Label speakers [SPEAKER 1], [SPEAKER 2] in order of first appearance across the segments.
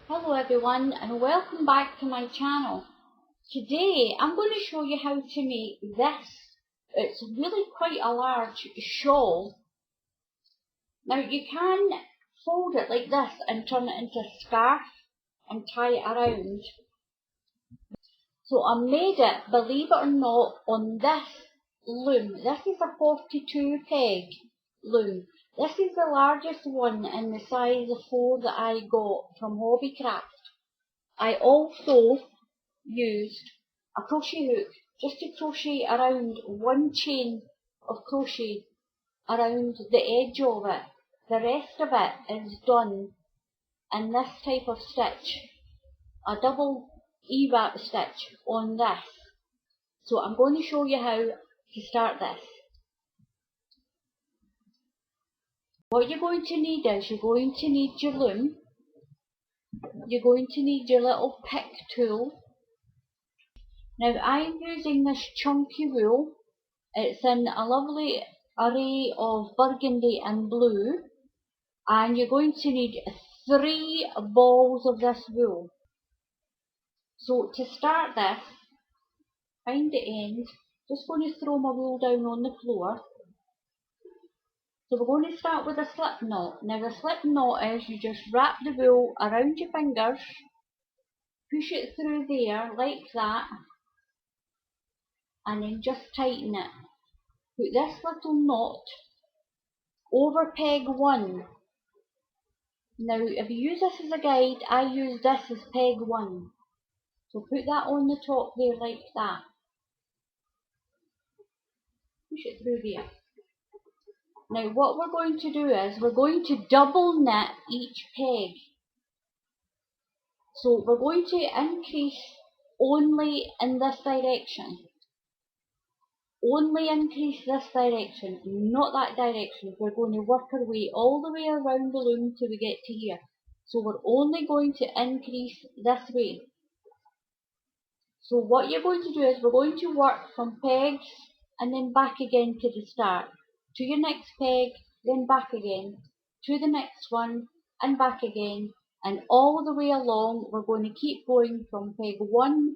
[SPEAKER 1] Hello everyone and welcome back to my channel. Today I'm going to show you how to make this. It's really quite a large shawl. Now you can fold it like this and turn it into a scarf and tie it around. So I made it, believe it or not, on this loom. This is a 42 peg loom. This is the largest one in the size of 4 that I got from Hobbycraft. I also used a crochet hook just to crochet around one chain of crochet around the edge of it. The rest of it is done in this type of stitch, a double E-wrap stitch on this. So I'm going to show you how to start this. What you're going to need is you're going to need your loom, you're going to need your little pick tool. Now I'm using this chunky wool. It's in a lovely array of burgundy and blue, and you're going to need 3 balls of this wool. So to start this, find the end, just going to throw my wool down on the floor. So we're going to start with a slip knot. Now the slip knot is you just wrap the wool around your fingers, push it through there like that, and then just tighten it. Put this little knot over peg 1. Now if you use this as a guide, I use this as peg 1. So put that on the top there like that. Push it through there. Now what we're going to do is we're going to double knit each peg. So we're going to increase only in this direction. Only increase this direction, not that direction. We're going to work our way all the way around the loom till we get to here. So we're only going to increase this way. So what you're going to do is we're going to work from pegs and then back again to the start. To your next peg, then back again. To the next one and back again. And all the way along we're going to keep going from peg 1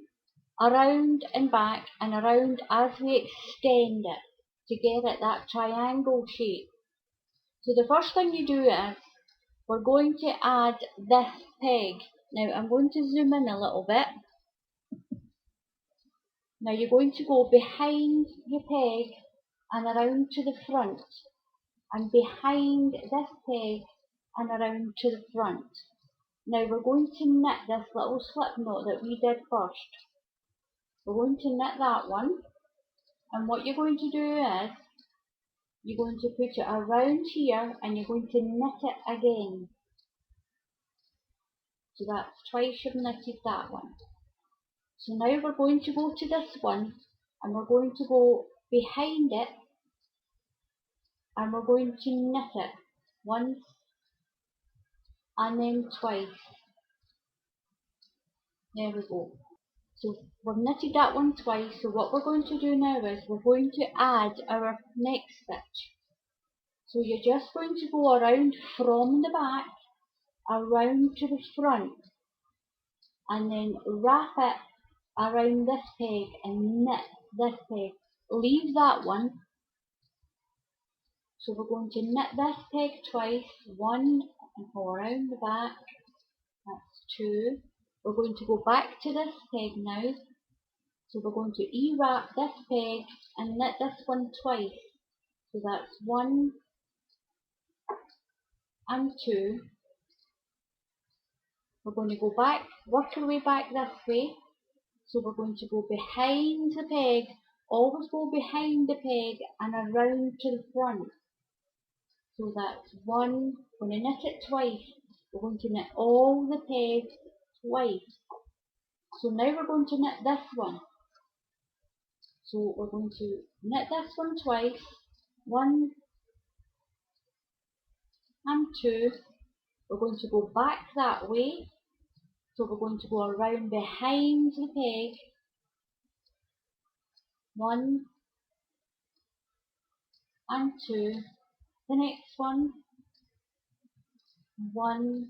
[SPEAKER 1] around and back and around as we extend it to get it that triangle shape. So the first thing you do is we're going to add this peg. Now I'm going to zoom in a little bit. Now you're going to go behind your peg and around to the front, and behind this peg and around to the front. Now we're going to knit this little slip knot that we did first. We're going to knit that one, and what you're going to do is you're going to put it around here and you're going to knit it again. So that's twice you've knitted that one. So now we're going to go to this one and we're going to go behind it and we're going to knit it once and then twice. There we go. So we've knitted that one twice, so what we're going to do now is we're going to add our next stitch. So you're just going to go around from the back, around to the front, and then wrap it around this peg and knit this peg. Leave that one. So we're going to knit this peg twice, 1 and go around the back, that's 2. We're going to go back to this peg now. So we're going to E-wrap this peg and knit this one twice. So that's 1 and 2. We're going to go back, work our way back this way. So we're going to go behind the peg, always go behind the peg and around to the front. So that's 1, we're going to knit it twice. We're going to knit all the pegs twice. So now we're going to knit this one. So we're going to knit this one twice, 1 and 2. We're going to go back that way. So we're going to go around behind the peg, 1 and 2. The next one, 1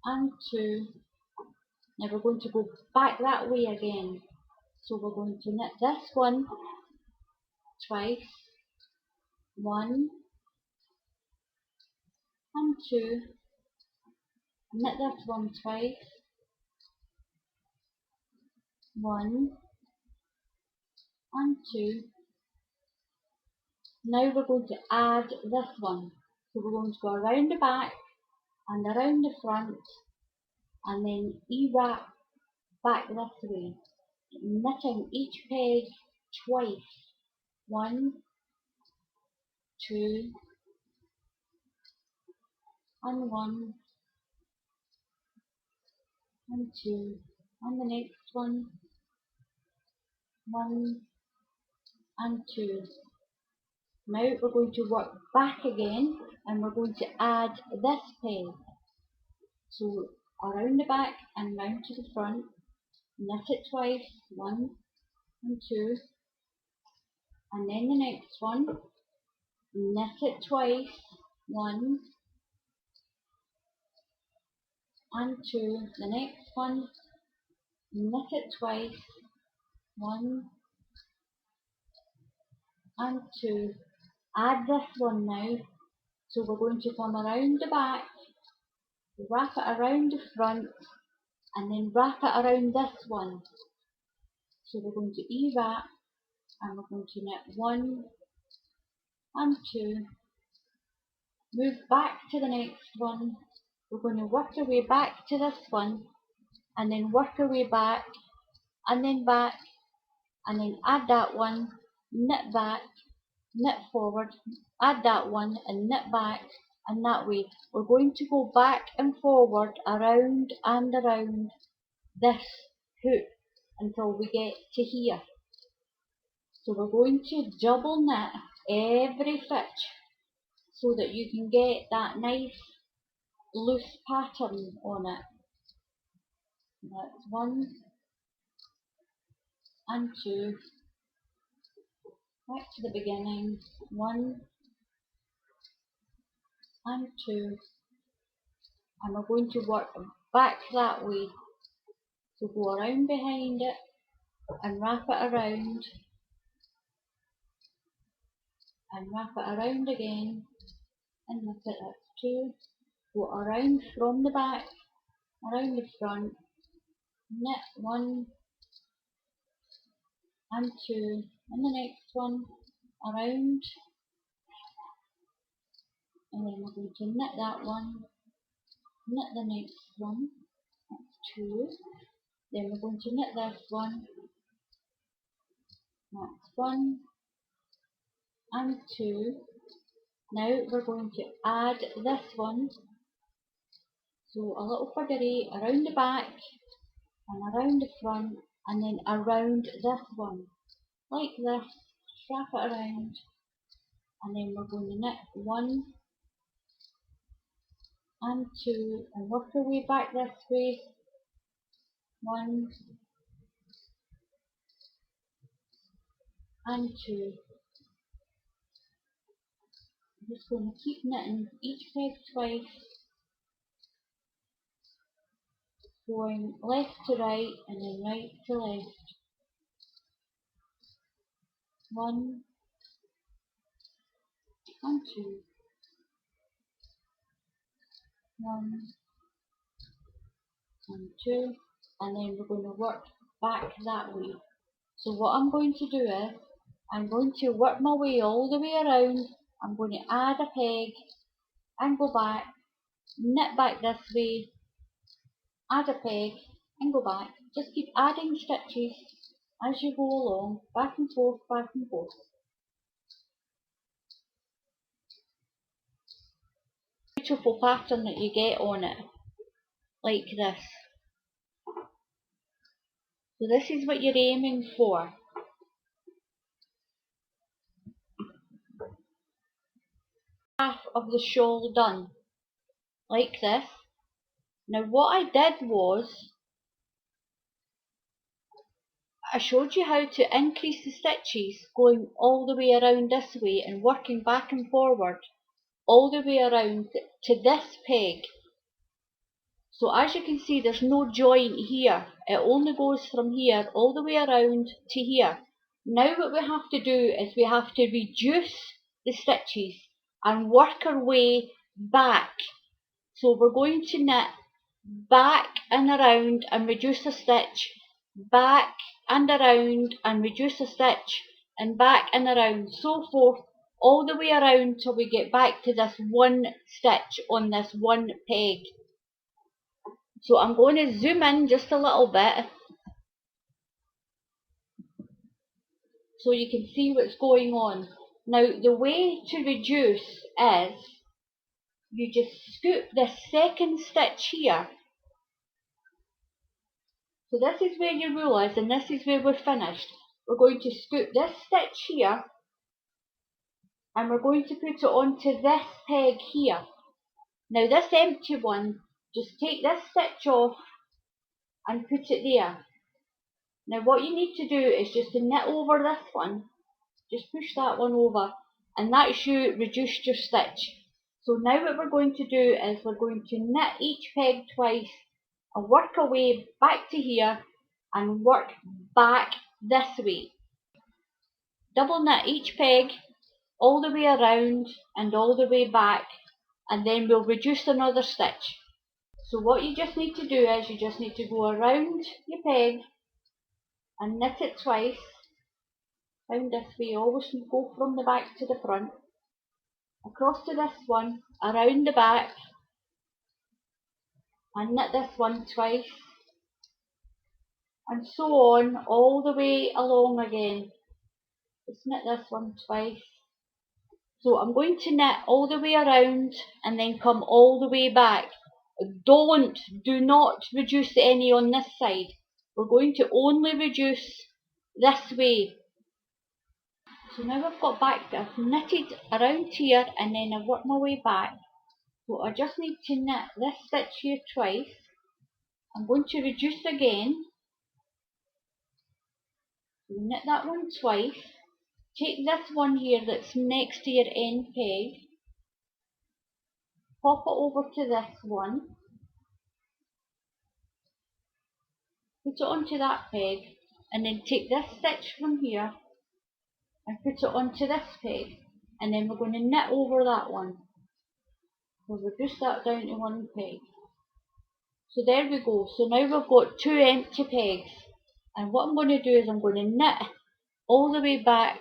[SPEAKER 1] and 2. Now we're going to go back that way again. So we're going to knit this one twice, 1 and 2, knit this one twice, 1 and 2. Now we're going to add this one. So we're going to go around the back and around the front and then E-wrap back this way, knitting each peg twice, 1, 2 and 1 and 2, and the next one, 1 and 2. Now we're going to work back again and we're going to add this peg. So around the back and round to the front, knit it twice, 1 and 2, and then the next one, knit it twice, 1 and 2, the next one, knit it twice, 1 and 2. Add this one now. So we're going to come around the back, wrap it around the front, and then wrap it around this one. So we're going to E-wrap and we're going to knit 1 and 2. Move back to the next one. We're going to work our way back to this one and then work our way back and then back and then add that one, knit back, knit forward, add that one and knit back, and that way we're going to go back and forward around and around this hoop until we get to here. So we're going to double knit every stitch so that you can get that nice loose pattern on it. That's 1 and 2, back to the beginning, 1 and 2, and we're going to work back that way. So go around behind it and wrap it around and wrap it around again and knit it up 2. Go around from the back, around the front, knit 1 and 2, and the next one around, and then we're going to knit that one, knit the next one, that's 2, then we're going to knit this one, that's 1 and 2. Now we're going to add this one, so a little figure 8 around the back and around the front and then around this one, like this, wrap it around, and then we're going to knit 1 and 2 and work our way back this way, 1 and 2. I'm just going to keep knitting each peg twice, going left to right and then right to left, 1 and 2, 1 and 2, and then we're going to work back that way. So what I'm going to do is, I'm going to work my way all the way around. I'm going to add a peg and go back, knit back this way, add a peg and go back. Just keep adding stitches as you go along, back and forth, back and forth. Beautiful pattern that you get on it, like this. So this is what you're aiming for. Half of the shawl done, like this. Now what I did was, I showed you how to increase the stitches going all the way around this way and working back and forward all the way around to this peg. So as you can see, there's no joint here. It only goes from here all the way around to here. Now what we have to do is we have to reduce the stitches and work our way back. So we're going to knit back and around and reduce a stitch, back and around and reduce a stitch, and back and around, so forth, all the way around till we get back to this one stitch on this one peg. So I'm going to zoom in just a little bit so you can see what's going on. Now the way to reduce is you just scoop this second stitch here. So this is where your rule is and this is where we're finished. We're going to scoop this stitch here and we're going to put it onto this peg here. Now this empty one, just take this stitch off and put it there. Now what you need to do is just to knit over this one, just push that one over, and that's you reduced your stitch. So now what we're going to do is we're going to knit each peg twice and work our way back to here and work back this way. Double knit each peg all the way around and all the way back, and then we'll reduce another stitch. So what you just need to do is you just need to go around your peg and knit it twice, down this way, always go from the back to the front, across to this one, around the back, and knit this one twice, and so on all the way along again. Just knit this one twice. So I'm going to knit all the way around and then come all the way back. Do not reduce any on this side. We're going to only reduce this way. So now I've got back, I've knitted around here and then I've worked my way back. So I just need to knit this stitch here twice. I'm going to reduce again. So knit that one twice. Take this one here that's next to your end peg. Pop it over to this one. Put it onto that peg and then take this stitch from here and put it onto this peg, and then we're going to knit over that one. We'll reduce that down to one peg. So there we go. So now we've got two empty pegs, and what I'm going to do is I'm going to knit all the way back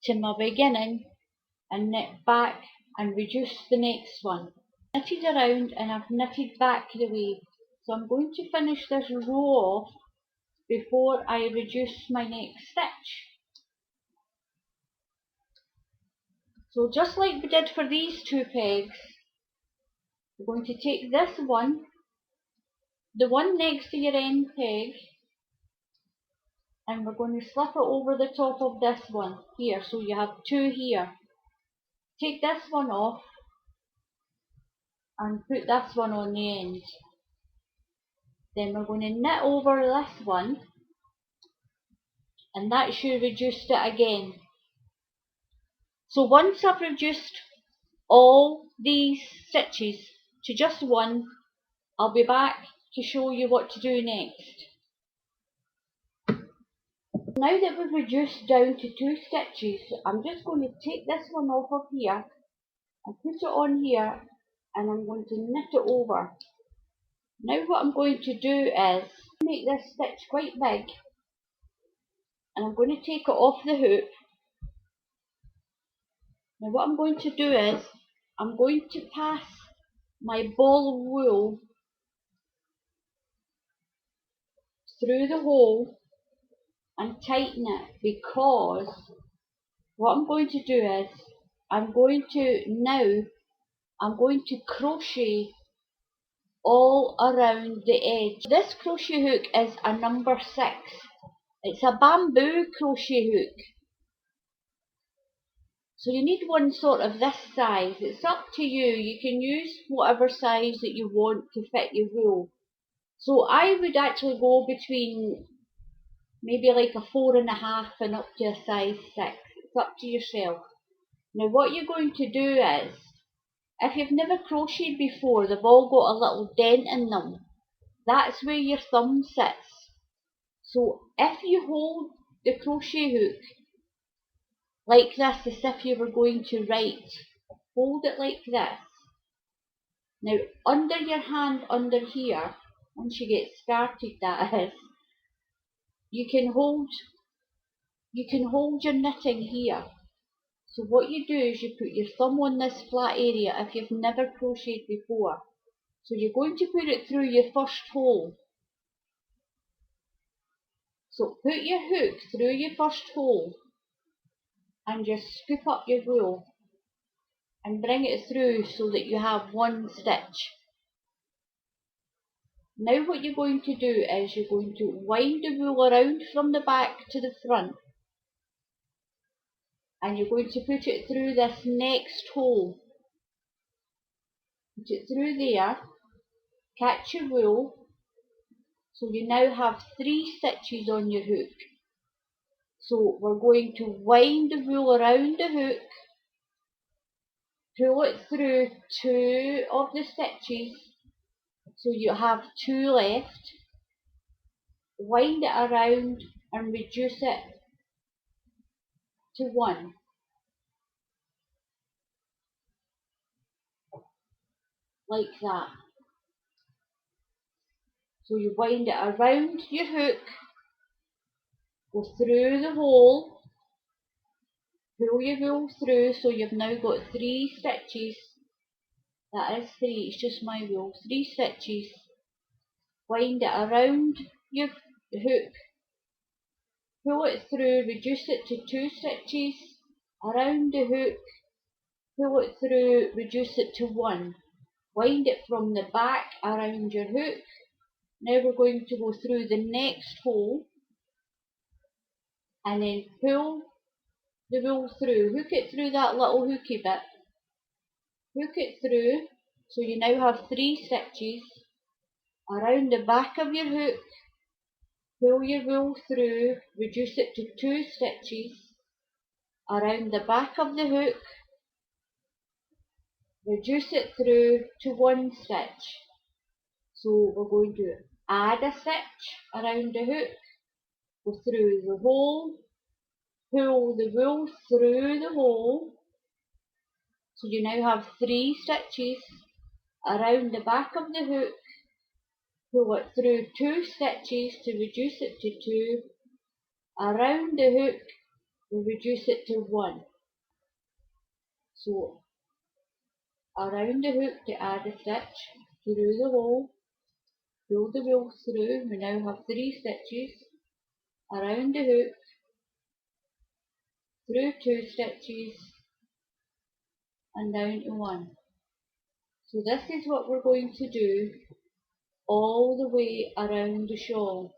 [SPEAKER 1] to my beginning and knit back and reduce the next one. Knitted around and I've knitted back the way. So I'm going to finish this row off before I reduce my next stitch. So just like we did for these two pegs, we're going to take this one, the one next to your end peg, and we're going to slip it over the top of this one here, so you have two here. Take this one off and put this one on the end. Then we're going to knit over this one, and that's you reduced it again. So once I've reduced all these stitches to just one, I'll be back to show you what to do next. Now that we've reduced down to two stitches, I'm just going to take this one off of here and put it on here, and I'm going to knit it over. Now what I'm going to do is make this stitch quite big, and I'm going to take it off the hook. Now what I'm going to do is I'm going to pass my ball of wool through the hole and tighten it, because what I'm going to do is I'm going to crochet all around the edge. This crochet hook is a number 6. It's a bamboo crochet hook. So you need one sort of this size. It's up to you. You can use whatever size that you want to fit your wool. So I would actually go between maybe like a 4.5 and up to a size 6. It's up to yourself. Now what you're going to do is If you've never crocheted before, they've all got a little dent in them. That's where your thumb sits. So if you hold the crochet hook like this, as if you were going to write, hold it like this. Now under your hand under here, once you get started that is, you can hold your knitting here. So what you do is you put your thumb on this flat area if you've never crocheted before. So you're going to put it through your first hole. So put your hook through your first hole and just scoop up your wool and bring it through so that you have one stitch. Now what you're going to do is you're going to wind the wool around from the back to the front, and you're going to put it through this next hole. Put it through there, catch your wool, so you now have 3 stitches on your hook. So we're going to wind the wool around the hook, pull it through 2 of the stitches, so you have 2 left, wind it around and reduce it to 1. Like that. So you wind it around your hook, go through the hole, pull your wool through, so you've now got 3 stitches. That is 3, it's just my wool. 3 stitches. Wind it around your hook, pull it through, reduce it to 2 stitches, around the hook, pull it through, reduce it to 1. Wind it from the back around your hook. Now we're going to go through the next hole and then pull the wool through. Hook it through that little hooky bit. Hook it through, so you now have 3 stitches. Around the back of your hook, pull your wool through, reduce it to 2 stitches. Around the back of the hook, reduce it through to 1 stitch. So we're going to add a stitch around the hook, go through the hole, pull the wool through the hole, so you now have 3 stitches. Around the back of the hook, pull it through 2 stitches to reduce it to 2. Around the hook, we reduce it to 1. So around the hook to add a stitch, through the hole, pull the wool through, we now have 3 stitches. Around the hook, through 2 stitches, and down to 1. So this is what we're going to do all the way around the shawl.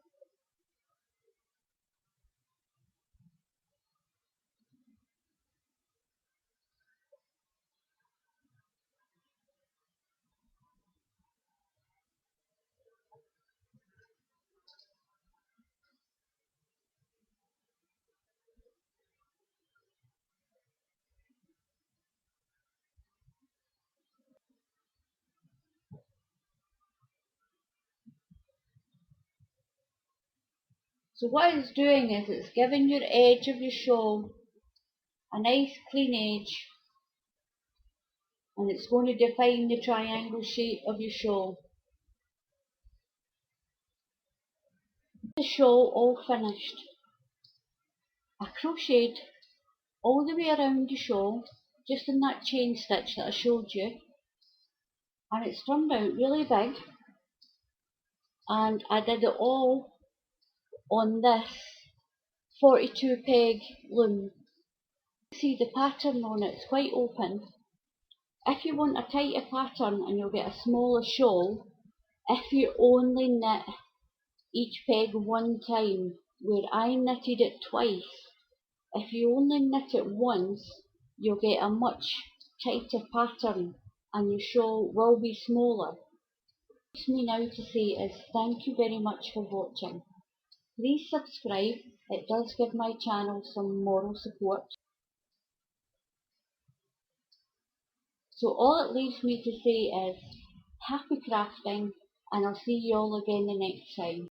[SPEAKER 1] So what it's doing is it's giving your edge of your shawl a nice clean edge, and it's going to define the triangle shape of your shawl. The shawl all finished. I crocheted all the way around the shawl, just in that chain stitch that I showed you, and it's turned out really big, and I did it all on this 42 peg loom. See the pattern on it, it's quite open. If you want a tighter pattern and you'll get a smaller shawl, if you only knit each peg 1 time, where I knitted it twice, if you only knit it once, you'll get a much tighter pattern and your shawl will be smaller. What I me now to say is thank you very much for watching. Please subscribe, it does give my channel some moral support. So all it leaves me to say is happy crafting, and I'll see you all again the next time.